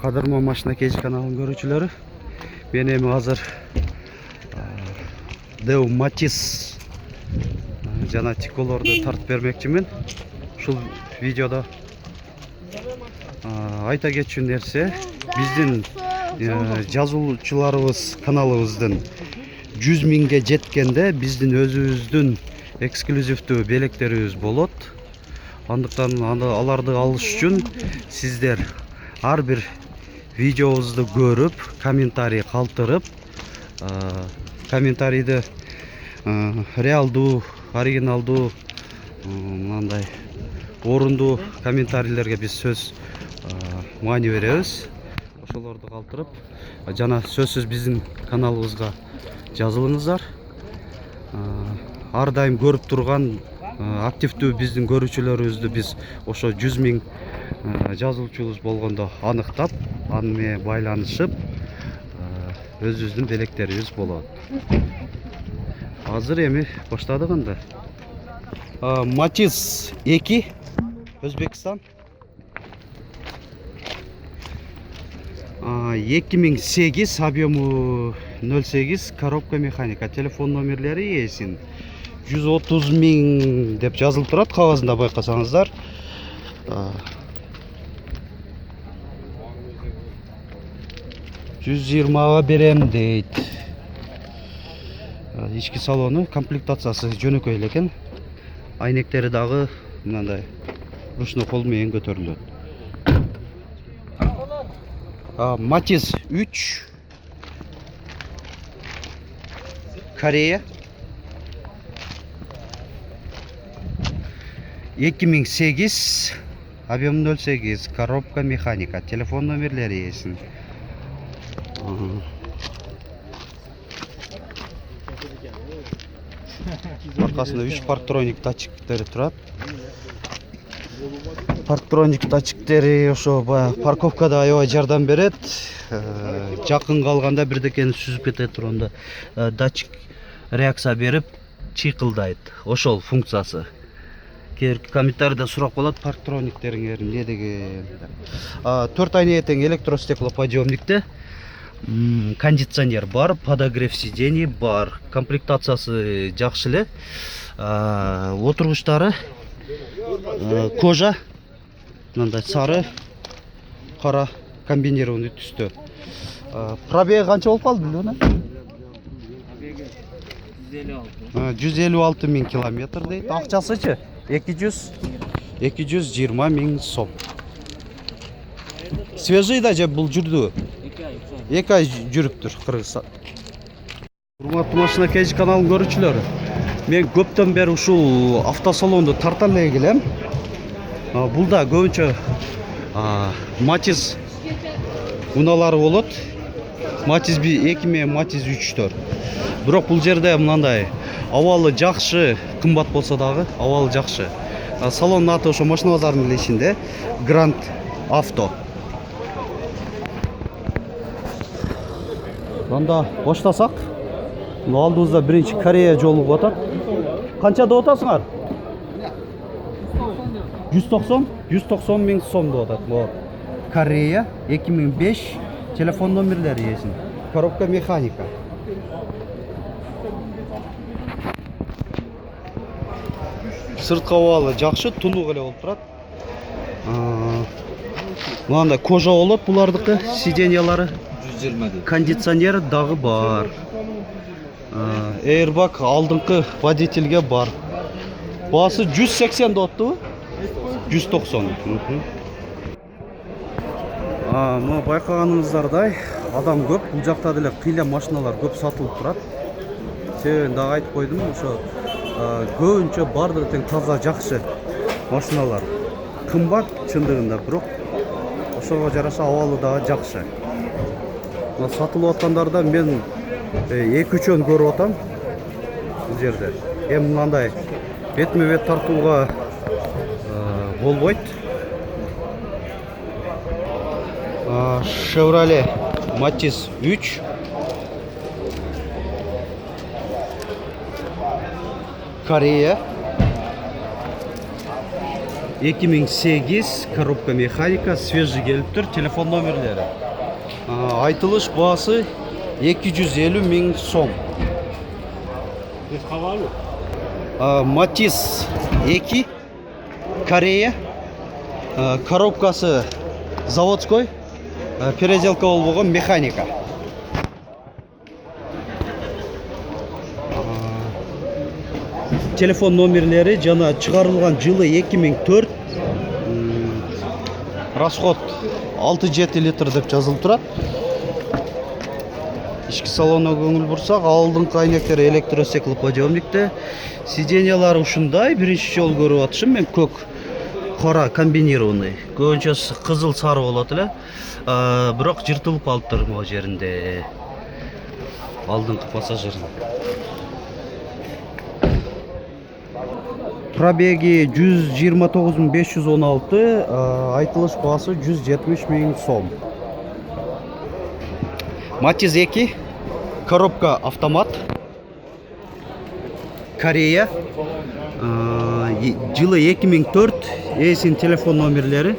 Кадырман машина кежи каналын көрүүчүлөрү, мен эми азыр Deo Matiz жана Tico'лорду тартып бермекчимин. Ушул видеодо айта кетчү нерсе, биздин жазуучуларыбыз каналыбыздын 100 миңге жеткенде биздин өзүбүздүн эксклюзивдүү белектерибиз болот. Андыктан аларды алыш үчүн сиздер ар бир видеобузду көрүп, комментарий калтырып, комментарийди реалдуу, оригиналдуу, мындай орундуу комментарийлерге биз сөз маани беребиз. Ошолорду калтырып, жана сөзсүз биздин каналыбызга жазылыңыздар. Ар дайым көрүп турган активдүү биздин көрүүчүлөрүбүздү биз ошо 100 миң жазылуучубуз болгондо аныктап, аны менен байланышып, өзүбүздүн белектерибиз болот. Азыр эми баштадык анда. Matiz 2 Өзбекстан 2008, объему 0,8, коробка механика. Телефон номерлери эсин 130 миң деп жазылып турат кагазында, байкасаңыздар. 120га берем дейт. Ички салону, комплектациясы жөнөкөй элекен. Айнектери дагы мындай ручной кол менен көтөрүлөт. Matiz 3 Корея 2008, объем 0,8, коробка механика. Телефон номерлери эсин. Аркасында 3 парктроник датчиктери турат. Парктроник датчиктери ошо парковкада аябай жардам берет. Жакын калганда бирдекени сүзүп кете турганда датчик реакция берип чыйкылдайт. Ошол функциясы. Кээинки комментарийде сурап калат, парктрониктериңер эмне деген. 4 айнеге тең электростеклоподъемникте. Кондиционер бар, подогрев сидений бар, комплектациясы жакшы эле. Отургучтары кожа, мындай сары, кара комбинированный түстө. Пробеги канча болуп калды билбейм. 156 миң километр дейт. Акчасычы 220 миң сом. Свежий да же бул жүрдү? 2 ай жүрүптүр Кыргызстан. Урматтуу машина кежи каналын көрүүчүлөрү, мен көптөн бери ушул автосалонду тарта эле келем. Бул да көбүнчө Matiz унаалары болот. Matiz 2 менен Matiz 3-төр. Бирок бул жерде мындай абалы жакшы, кымбат болсо дагы абалы жакшы. Салондун аты ошо машина базарынын эле ичинде, Grand Auto. Анда баштасак, алдыбызда биринчи Корея жолугуп атат. Канча деп атасыңар? 190 миң сом деп атат. Бул Корея 2005, телефон номерлери эсин. Коробка механика. Сырткы абалы жакшы, тулук эле болуп турат. Мындай кожа болот булардыкы, сиденьялары. Кондиционер дагы бар. Airbag алдыңкы водительге бар. Баасы 180 деп аттыбы? 190. Мына байкаганыңыздардай адам көп. Бул жакта деле кыйла машиналар көп сатылып турат. Себебин дагы айтып койдум, ошо көбүнчө бардыгы тең таза жакшы машиналар. Кымбат чындыгында, бирок ошого жараша абалы дагы жакшы. Сатылып аткандарда мен 2-3 көрүп атам бул жерде. Эми мындай бетме-бет тартууга болбойт. Chevrolet Matiz 3 Корея 2008 коробка механика, свежий келіп тұр. Телефон номерлері. Айтылыш бағасы 250 мың сом. Матис 2, Корея. Коробкасы заводской, переделка болған механика. Телефон номерлері жана шығарылған жылы 2004. Расход 6-7 литр деп жазылып тұрады. Ішкі салонына көңіл бұрсақ, алдыңғы айнектері электростеклоподъемникте. Сиденьялары ушундай, биринчи жол көрүп атышым мен көк қора комбинированный. Көбүнчөсү кызыл сары болот эле. Бирок жыртылып калыптыр могу жеринде. Алдыңкы пассажирдин. Пробеги 129.516, айтылыш баасы 170 мың сом. Матиз 2, коробка автомат, Корея, жылы 2004, эсин телефон номерлери.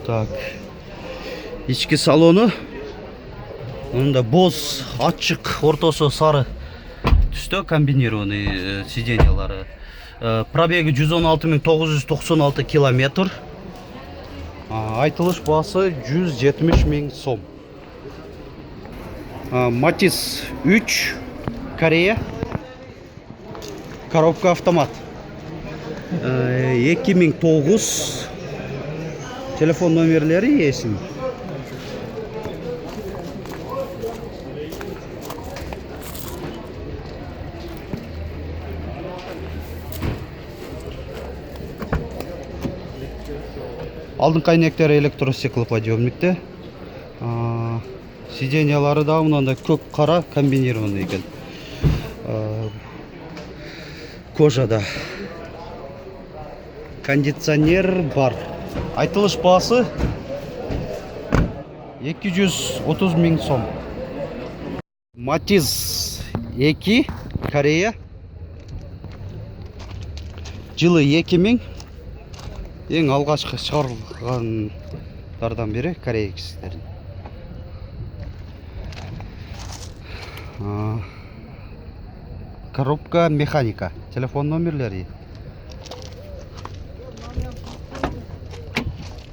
Так, ички салону, мында боз, ачык, ортосу сары түстө комбинированный сиденьялары. Пробеги 116.996 километр. Айтылыш баасы 170 мың сом. Матис 3, Корея, коробка автомат. 2009. Телефон номерлери есін. Алдыңкы айнектері электростеклоподъемникте. Сиденьялары да мынандай көк қара комбинированный екен. Кожада. Кондиционер бар. Айтылыш баасы 230 мың сом. Матиз 2, Корея. Жылы 2000. Ең алғашқы шығарылғандардан бері Корея кісілерін. Коробка механика. Телефон номерлері.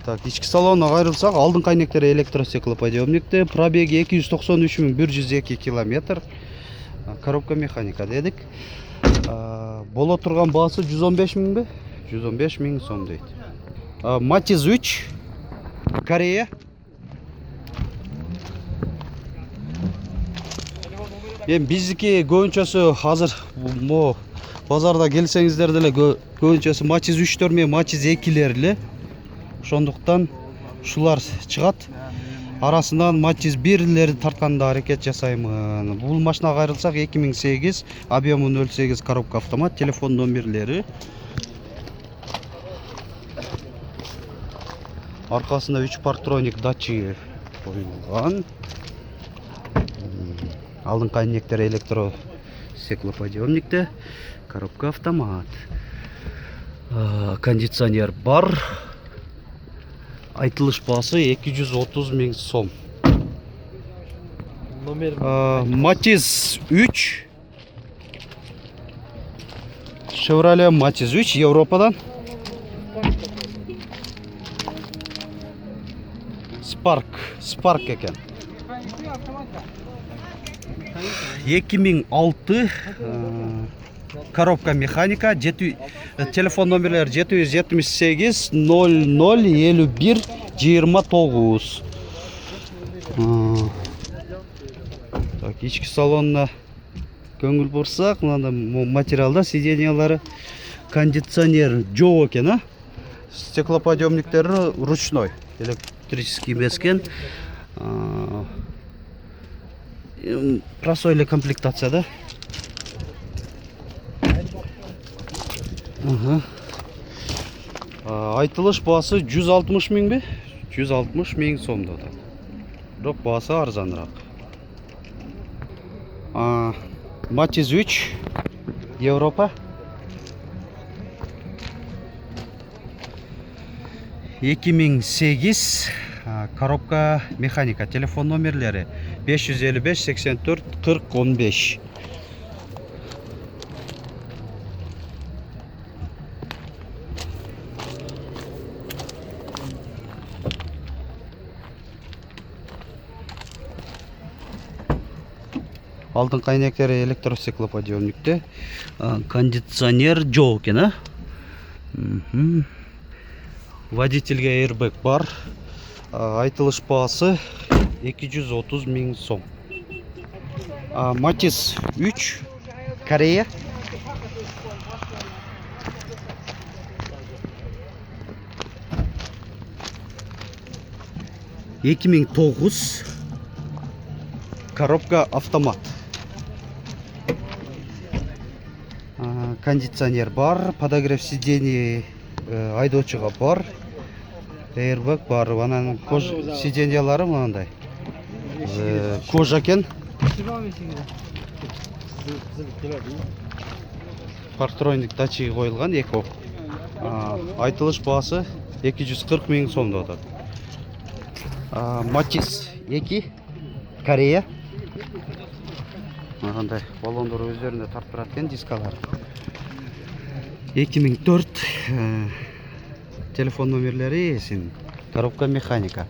Так, ички салонына кайрылсак, алдыңкы айнектери электростеклоподъемникте, пробеги 293.102 километр. Коробка механика дедик. Боло турган баасы 115 мың бе? 115 мың сом дейт. Матиз 3, Корея. Биздики көбүнчөсү азыр базарда келсеңиздер деле көбүнчөсү Матиз 3 менен Матиз 2-лер эле. Ошондуктан шулар чыгат. Арасынан Матиз 1-лерди тартканда аракет жасаймын. Бул машинага кайрылсак 2008, объему 08, коробка автомат, телефон номерлери. Аркасында 3 парктроник датчиги коюлган. Алдыңкы айнектери электростеклоподъемникте, коробка автомат. Кондиционер бар. Айтылыш баасы 230 мың сом. Матиз 3. Chevrolet Матиз 3 Европадан. Spark екен. 2006 коробка механика, телефон номерлері 778 0051 29. Так, ички салонына көңіл бұрсақ, материалда сиденьялары кондиционер жоқ екен, стеклоподъемниктері ручной, электрический емескен. Простой комплектация, да? Айтылыш басы 160 мың бе? 160 мың сомда. бирок баасы арзаныраак. Matiz 3 Европа 2008 коробка механика. Телефон номерлери 555 84 40 15. Алдын кайнектери электростеклоподъемникте. Кондиционер жок экен, а? Водительге airbag бар. Айтылыш баасы 230 000 сом. Matiz 3 Корея. ...2009 коробка автомат. Кондиционер бар, подогрев сидений айдоочуга бар, airbag бар. Анан сиденьялары мындай кожа экен. Парктроник датчиги коюлган, эко. Айтылыш баасы 240 000 сом деп атат. Matiz 2 Корея. Мындай баллондор өздөрүндө тартып турат экен, дискалар. 2004 телефон номерлери эсин. Коробка механика.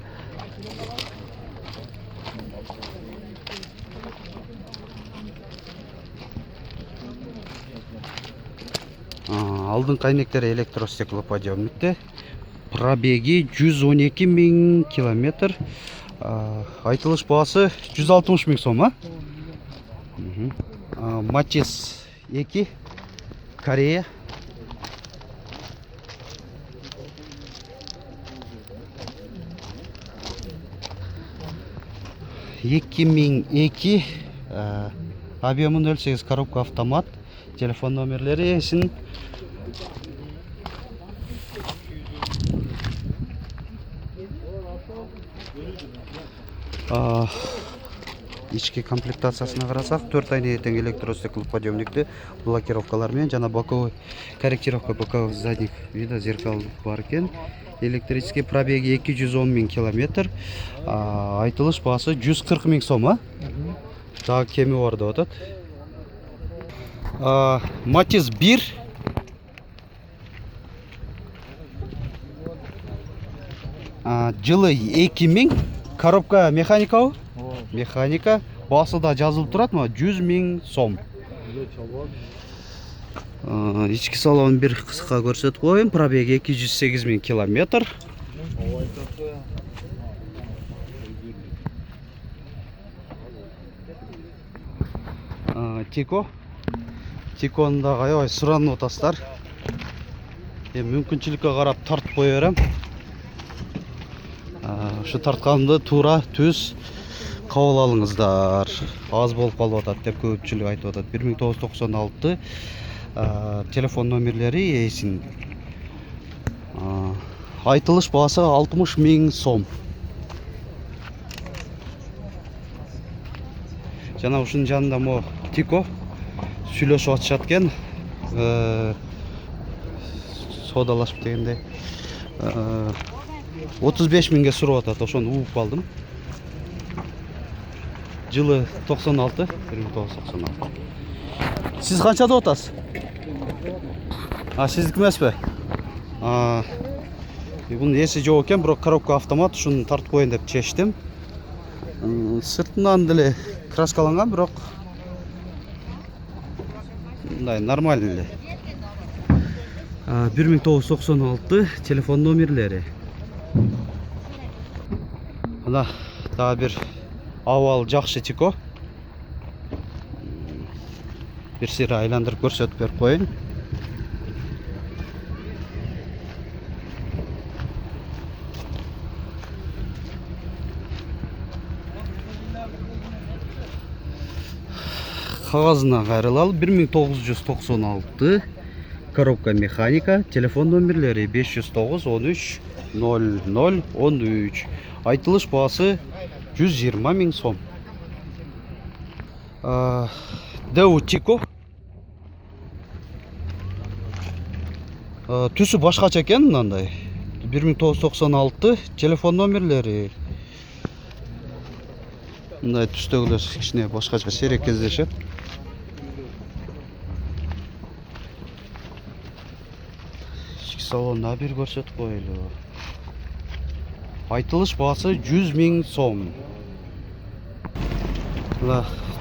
Алдын кайнектери электростеклоподъемникте. Пробеги 112 000 километр. Айтылыш баасы 160 000 сом, а? Matiz 2 Корея. Объемы 0,8 коробка автомат. Телефон номерлери эсин. Ички комплектациясына карасак, 4 айнеге тең электростеклоподъемникте блокировкалар менен жана боковой корректировка боковых задних вида зеркал бар экен. Электрический пробеги 210 000 километр. Айтылыш баасы 140 000 сом, а? Дагы кеми бар деп атат. Matiz 1 жылы 2000 коробка механикабы? Механика. Баасы да жазылып турат, 100 000 сом. Ички салонун бир кыска көрсөтүп коеюн. Пробеги 208 000 километр. Тикону да аябай суранып атасыздар. Мүмкүнчүлүккө карап тартып кое берем. Şu тартканымды туура түз кабыл алыңыздар. Аз болуп калып атат деп көпчүлүк айтып атат. 1996 телефон номерлери эсин. Айтылыш баасы 60 000 сом. Жана ушунун жанында мо Тико сүйлөшүп атышат экен. Содалашып дегенде 35 000ге сурап атат. Ошону угуп калдым. Жылы 96, 1996. Сиз канча деп атасыз? Сиздики эмеспи? Бунун эси жок экен, бирок коробка автомат, ушуну тартып коеюн деп чечтим. Сыртынан деле краскаланган, бирок мындай нормальный эле. 1996 телефон номерлери. Мына дагы бир абал жакшы Тико. Бир сыйра айландырып көрсөтүп берип коеюн. Кагазына кайрылалы. 1996 коробка механика. Телефон номерлери 509 13 00 13. Айтылыш баасы 120 000 сом. Дэу Тико. Түсі башқаша екен мынандай. 1996 телефон номерлері. Мындай түстегілер кішкене башқаша сирек кездешет. Ішкі салонда бір көрсетіп қойылы. Айтылыш бағасы 100 000 сом.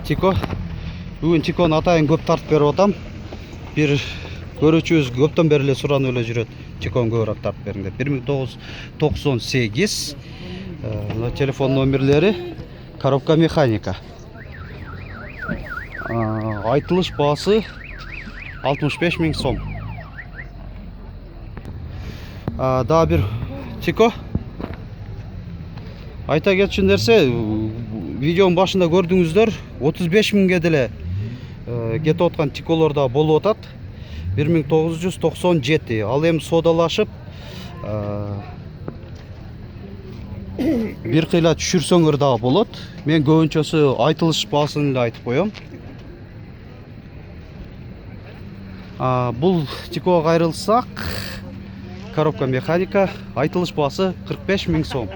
Тико. Бүгін Тиконы атайын көп тартып беріп отам. Bir көрүүчүбүз көптөн бери эле суранып эле жүрөт. Тиконы көбүрөөк тартып бериңдер. 1998. Телефон номерлери, коробка механика. Айтылыш баасы 65 000 сом. Дагы бир Тико. Айта кетчү нерсе, видеонун башында көрдүңүздөр, 35 000ге деле кетип аткан Тиколор да болуп атат. 1997. Ал эми содалашып, бир кыйла түшүрсөңөр дагы болот. Мен көбүнчөсү айтылыш баасын эле айтып коем. Бул Тикого кайрылсак, коробка механика, айтылыш баасы 45 000 сом.